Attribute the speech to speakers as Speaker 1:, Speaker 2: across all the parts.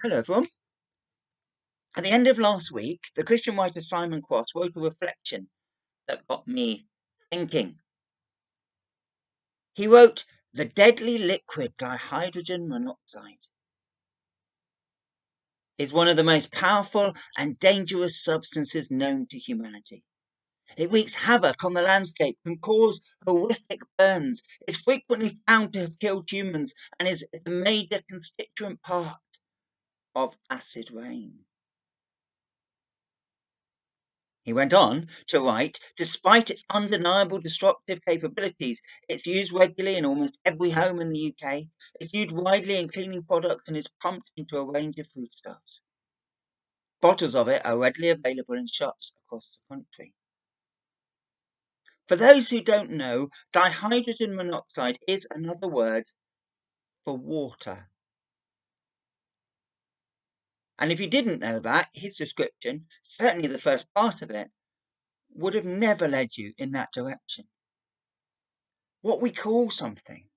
Speaker 1: Hello, everyone. At the end of last week, the Christian writer Simon Cross wrote a reflection that got me thinking. He wrote, "The deadly liquid dihydrogen monoxide is one of the most powerful and dangerous substances known to humanity. It wreaks havoc on the landscape, can cause horrific burns, is frequently found to have killed humans, and is a major constituent part of acid rain." He went on to write, "Despite its undeniable destructive capabilities, it's used regularly in almost every home in the UK. It's used widely in cleaning products and is pumped into a range of foodstuffs. Bottles of it are readily available in shops across the country." For those who don't know, dihydrogen monoxide is another word for water. And if you didn't know that, his description, certainly the first part of it, would have never led you in that direction. What we call something,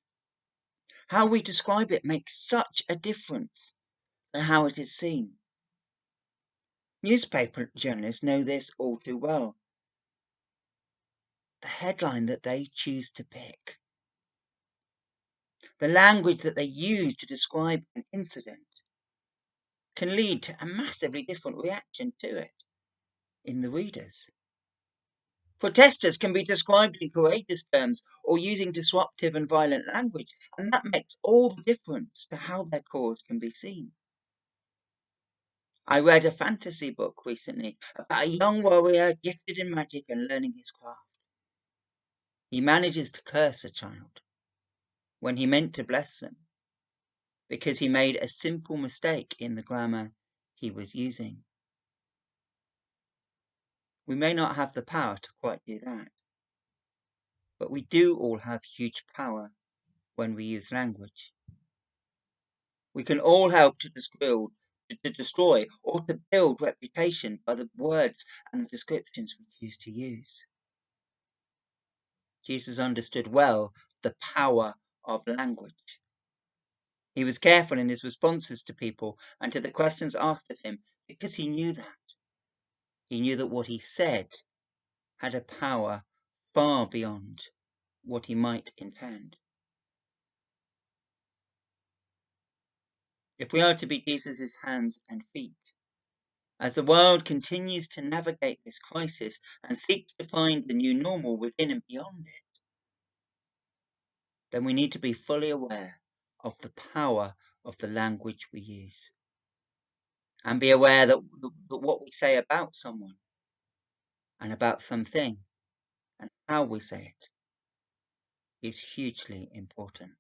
Speaker 1: how we describe it, makes such a difference to how it is seen. Newspaper journalists know this all too well. The headline that they choose to pick, the language that they use to describe an incident, can lead to a massively different reaction to it in the readers. Protesters can be described in courageous terms or using disruptive and violent language, and that makes all the difference to how their cause can be seen. I read a fantasy book recently about a young warrior gifted in magic and learning his craft. He manages to curse a child when he meant to bless them because he made a simple mistake in the grammar he was using. We may not have the power to quite do that, but we do all have huge power when we use language. We can all help to destroy or to build reputation by the words and the descriptions we choose to use. Jesus understood well the power of language. He was careful in his responses to people and to the questions asked of him because he knew that. He knew that what he said had a power far beyond what he might intend. If we are to be Jesus' hands and feet, as the world continues to navigate this crisis and seeks to find the new normal within and beyond it, then we need to be fully aware of the power of the language we use. And be aware that what we say about someone and about something and how we say it is hugely important.